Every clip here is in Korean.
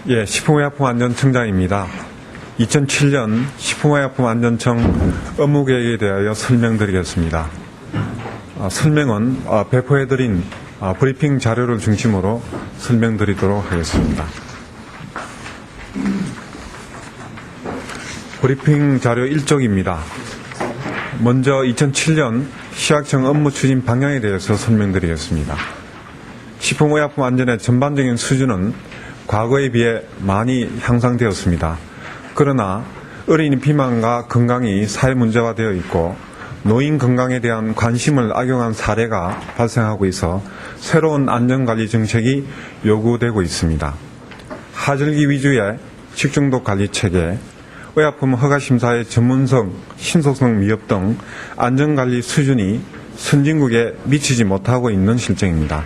예, 식품의약품안전청장입니다. 2007년 식품의약품안전청 업무계획에 대하여 설명드리겠습니다. 설명은 배포해드린 브리핑 자료를 중심으로 설명드리도록 하겠습니다. 브리핑 자료 1쪽입니다. 먼저 2007년 시약청 업무 추진 방향에 대해서 설명드리겠습니다. 식품의약품 안전의 전반적인 수준은 과거에 비해 많이 향상되었습니다. 그러나 어린이 비만과 건강이 사회 문제화되어 있고 노인 건강에 대한 관심을 악용한 사례가 발생하고 있어 새로운 안전관리 정책이 요구되고 있습니다. 하절기 위주의 식중독 관리 체계, 의약품 허가심사의 전문성, 신속성 미흡 등 안전관리 수준이 선진국에 미치지 못하고 있는 실정입니다.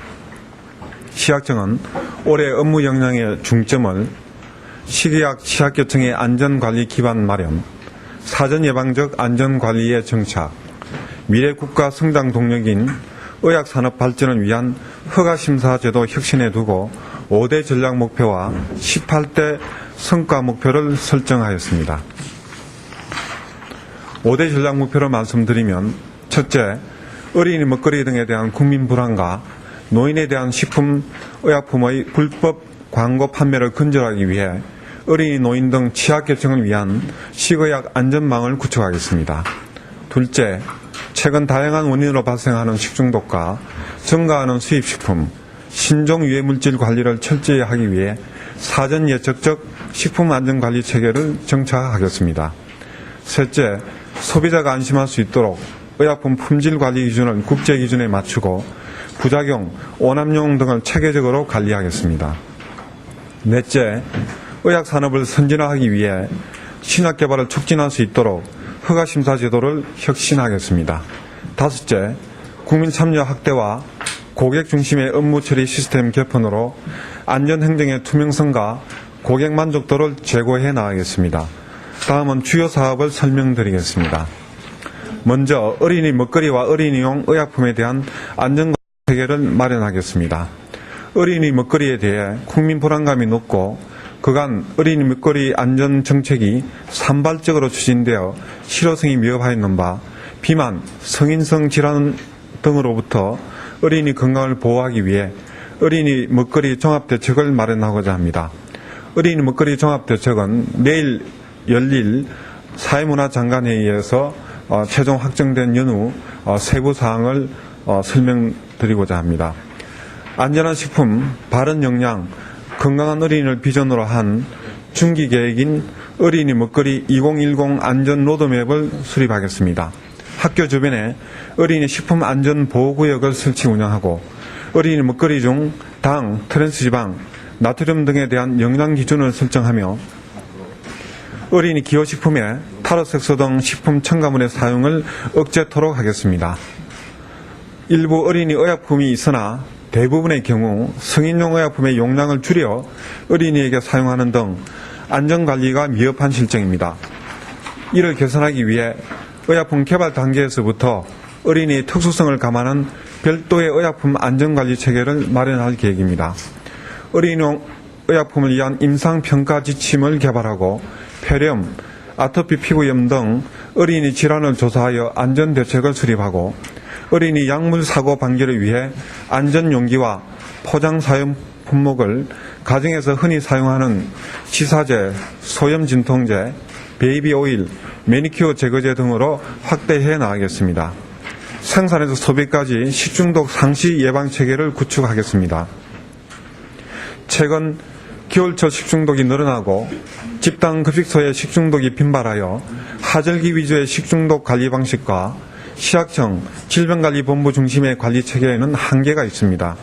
시약청은 올해 업무 역량의 중점을 식의약 치약계층의 안전관리 기반 마련, 사전예방적 안전관리의 정착, 미래 국가 성장 동력인 의약산업 발전을 위한 허가심사제도 혁신에 두고 5대 전략 목표와 18대 성과 목표를 설정하였습니다. 5대 전략 목표를 말씀드리면, 첫째, 어린이 먹거리 등에 대한 국민 불안과 노인에 대한 식품, 의약품의 불법 광고 판매를 근절하기 위해 어린이, 노인 등 취약계층을 위한 식의약 안전망을 구축하겠습니다. 둘째, 최근 다양한 원인으로 발생하는 식중독과 증가하는 수입식품, 신종 유해물질 관리를 철저히 하기 위해 사전 예측적 식품안전관리 체계를 정착하겠습니다. 셋째, 소비자가 안심할 수 있도록 의약품 품질 관리 기준을 국제 기준에 맞추고 부작용, 오남용 등을 체계적으로 관리하겠습니다. 넷째, 의약산업을 선진화하기 위해 신약 개발을 촉진할 수 있도록 허가심사 제도를 혁신하겠습니다. 다섯째, 국민 참여 확대와 고객 중심의 업무 처리 시스템 개편으로 안전행정의 투명성과 고객 만족도를 제고해 나가겠습니다. 다음은 주요 사업을 설명드리겠습니다. 먼저 어린이 먹거리와 어린이용 의약품에 대한 안전관리 체계를 마련하겠습니다. 어린이 먹거리에 대해 국민 불안감이 높고 그간 어린이 먹거리 안전 정책이 산발적으로 추진되어 실효성이 미흡하였는 바 비만, 성인성 질환 등으로부터 어린이 건강을 보호하기 위해 어린이 먹거리 종합대책을 마련하고자 합니다. 어린이 먹거리 종합대책은 내일 열릴 사회문화장관회의에서 최종 확정된 연후 세부 사항을 설명드리고자 합니다. 안전한 식품, 바른 영양, 건강한 어린이를 비전으로 한 중기 계획인 어린이 먹거리 2010 안전 로드맵을 수립하겠습니다. 학교 주변에 어린이 식품 안전 보호구역을 설치 운영하고 어린이 먹거리 중 당, 트랜스지방, 나트륨 등에 대한 영양 기준을 설정하며 어린이 기호식품에 타르색소 등 식품 첨가물의 사용을 억제토록 하겠습니다. 일부 어린이 의약품이 있으나 대부분의 경우 성인용 의약품의 용량을 줄여 어린이에게 사용하는 등 안전관리가 미흡한 실정입니다. 이를 개선하기 위해 의약품 개발 단계에서부터 어린이의 특수성을 감안한 별도의 의약품 안전관리 체계를 마련할 계획입니다. 어린이용 의약품을 위한 임상평가 지침을 개발하고 폐렴, 아토피 피부염 등 어린이 질환을 조사하여 안전대책을 수립하고 어린이 약물 사고 방지를 위해 안전용기와 포장 사용 품목을 가정에서 흔히 사용하는 치사제, 소염 진통제, 베이비 오일, 매니큐어 제거제 등으로 확대해 나가겠습니다. 생산에서 소비까지 식중독 상시 예방 체계를 구축하겠습니다. 최근 겨울철 식중독이 늘어나고 집단 급식소의 식중독이 빈발하여 하절기 위주의 식중독 관리 방식과 시약청, 질병관리본부 중심의 관리 체계에는 한계가 있습니다.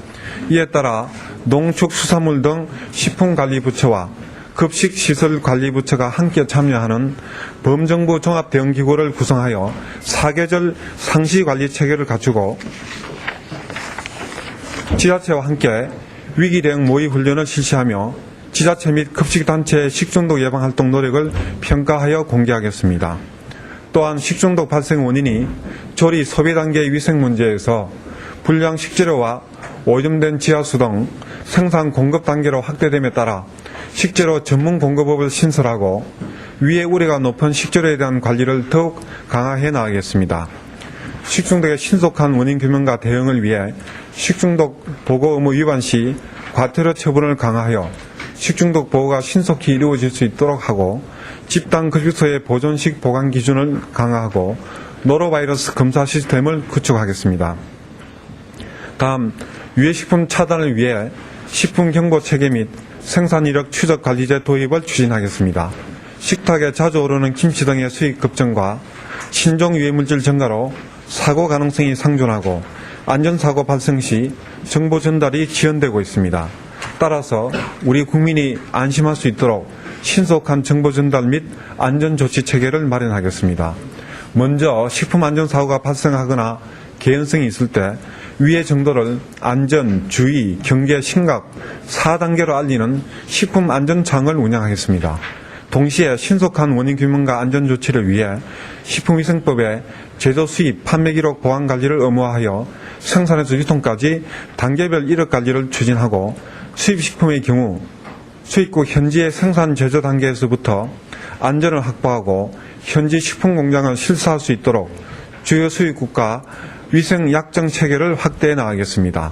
이에 따라 농축수산물 등 식품관리부처와 급식시설관리부처가 함께 참여하는 범정부 종합대응기구를 구성하여 사계절 상시관리체계를 갖추고 지자체와 함께 위기대응 모의훈련을 실시하며 지자체 및 급식단체의 식중독 예방활동 노력을 평가하여 공개하겠습니다. 또한 식중독 발생 원인이 조리, 소비 단계의 위생 문제에서 불량 식재료와 오염된 지하수 등 생산 공급 단계로 확대됨에 따라 식재료 전문 공급업을 신설하고 위해 우려가 높은 식재료에 대한 관리를 더욱 강화해 나가겠습니다. 식중독의 신속한 원인 규명과 대응을 위해 식중독 보고 의무 위반 시 과태료 처분을 강화하여 식중독 보호가 신속히 이루어질 수 있도록 하고 집단 급식소의 보존식 보관 기준을 강화하고 노로바이러스 검사 시스템을 구축하겠습니다. 다음, 유해식품 차단을 위해 식품경보체계 및 생산이력 추적관리제 도입을 추진하겠습니다. 식탁에 자주 오르는 김치 등의 수익 급증과 신종 유해물질 증가로 사고 가능성이 상존하고 안전사고 발생 시 정보 전달이 지연되고 있습니다. 따라서 우리 국민이 안심할 수 있도록 신속한 정보 전달 및 안전조치 체계를 마련하겠습니다. 먼저 식품안전사고가 발생하거나 개연성이 있을 때 위해 정도를 안전, 주의, 경계, 심각 4단계로 알리는 식품안전창을 운영하겠습니다. 동시에 신속한 원인 규명과 안전 조치를 위해 식품위생법에 제조 수입, 판매 기록 보안 관리를 의무화하여 생산에서 유통까지 단계별 이력 관리를 추진하고 수입식품의 경우 수입국 현지의 생산 제조 단계에서부터 안전을 확보하고 현지 식품공장을 실사할 수 있도록 주요 수입국가 위생 약정 체계를 확대해 나가겠습니다.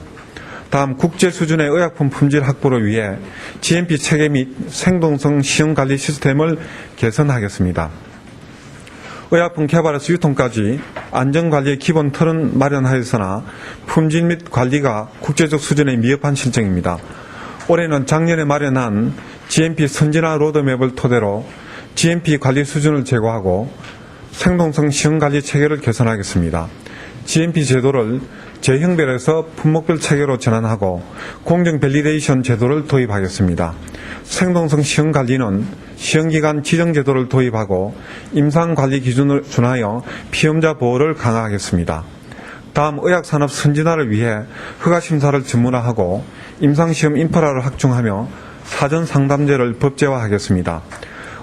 다음, 국제 수준의 의약품 품질 확보를 위해 GMP 체계 및 생동성 시험 관리 시스템을 개선하겠습니다. 의약품 개발에서 유통까지 안전관리의 기본 틀은 마련하였으나 품질 및 관리가 국제적 수준에 미흡한 실정입니다. 올해는 작년에 마련한 GMP 선진화 로드맵을 토대로 GMP 관리 수준을 제고하고 생동성 시험 관리 체계를 개선하겠습니다. GMP 제도를 제형별에서 품목별 체계로 전환하고 공정 밸리데이션 제도를 도입하겠습니다. 생동성 시험 관리는 시험기간 지정 제도를 도입하고 임상관리 기준을 준하여 피험자 보호를 강화하겠습니다. 다음, 의학산업 선진화를 위해 허가심사를 전문화하고 임상시험 인프라를 확충하며 사전상담제를 법제화하겠습니다.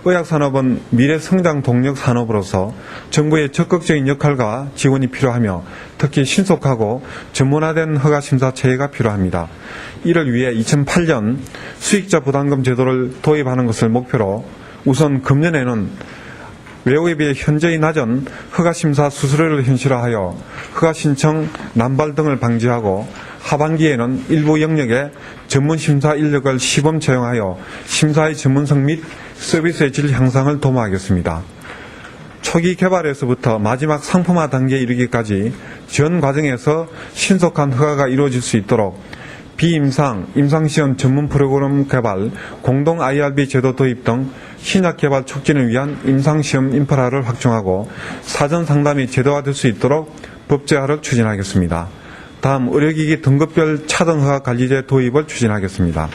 의학산업은 미래성장 동력 산업으로서 정부의 적극적인 역할과 지원이 필요하며 특히 신속하고 전문화된 허가심사 체계가 필요합니다. 이를 위해 2008년 수익자 부담금 제도를 도입하는 것을 목표로 우선 금년에는 외국에 비해 현저히 낮은 허가심사 수수료를 현실화하여 허가신청 남발 등을 방지하고 하반기에는 일부 영역에 전문심사 인력을 시범 채용하여 심사의 전문성 및 서비스의 질 향상을 도모하겠습니다. 초기 개발에서부터 마지막 상품화 단계에 이르기까지 전 과정에서 신속한 허가가 이루어질 수 있도록 비임상, 임상시험 전문 프로그램 개발, 공동 IRB 제도 도입 등 신약 개발 촉진을 위한 임상시험 인프라를 확충하고 사전 상담이 제도화될 수 있도록 법제화를 추진하겠습니다. 다음, 의료기기 등급별 차등허가 관리제 도입을 추진하겠습니다.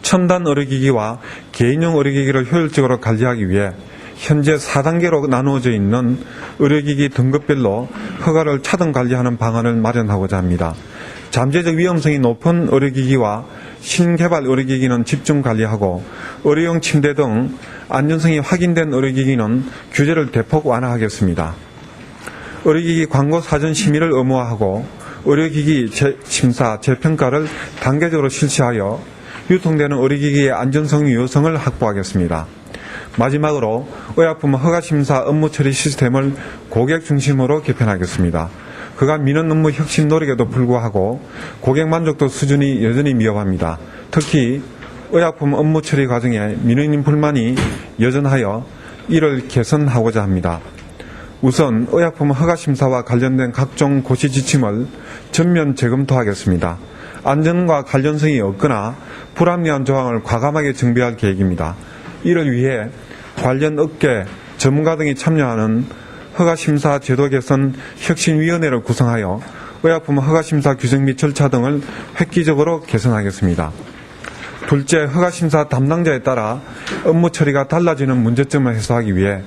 첨단 의료기기와 개인용 의료기기를 효율적으로 관리하기 위해 현재 4단계로 나누어져 있는 의료기기 등급별로 허가를 차등 관리하는 방안을 마련하고자 합니다. 잠재적 위험성이 높은 의료기기와 신개발 의료기기는 집중 관리하고 의료용 침대 등 안전성이 확인된 의료기기는 규제를 대폭 완화하겠습니다. 의료기기 광고 사전 심의를 의무화하고 의료기기 심사, 재평가를 단계적으로 실시하여 유통되는 의료기기의 안전성 유효성을 확보하겠습니다. 마지막으로 의약품 허가심사 업무 처리 시스템을 고객 중심으로 개편하겠습니다. 그간 민원 업무 혁신 노력에도 불구하고 고객 만족도 수준이 여전히 미흡합니다. 특히 의약품 업무 처리 과정에 민원인 불만이 여전하여 이를 개선하고자 합니다. 우선 의약품 허가심사와 관련된 각종 고시 지침을 전면 재검토하겠습니다. 안전과 관련성이 없거나 불합리한 조항을 과감하게 정비할 계획입니다. 이를 위해 관련 업계, 전문가 등이 참여하는 허가심사 제도 개선 혁신위원회를 구성하여 의약품 허가심사 규정 및 절차 등을 획기적으로 개선하겠습니다. 둘째, 허가심사 담당자에 따라 업무 처리가 달라지는 문제점을 해소하기 위해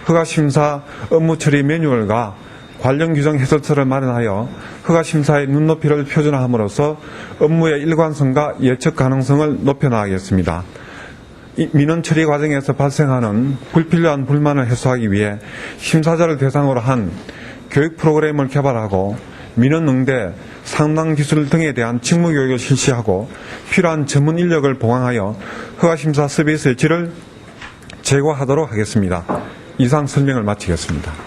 허가심사 업무 처리 매뉴얼과 관련 규정 해설서를 마련하여 허가심사의 눈높이를 표준화함으로써 업무의 일관성과 예측 가능성을 높여나가겠습니다. 민원 처리 과정에서 발생하는 불필요한 불만을 해소하기 위해 심사자를 대상으로 한 교육 프로그램을 개발하고 민원 응대, 상담 기술 등에 대한 직무 교육을 실시하고 필요한 전문 인력을 보강하여 허가심사 서비스의 질을 제고하도록 하겠습니다. 이상 설명을 마치겠습니다.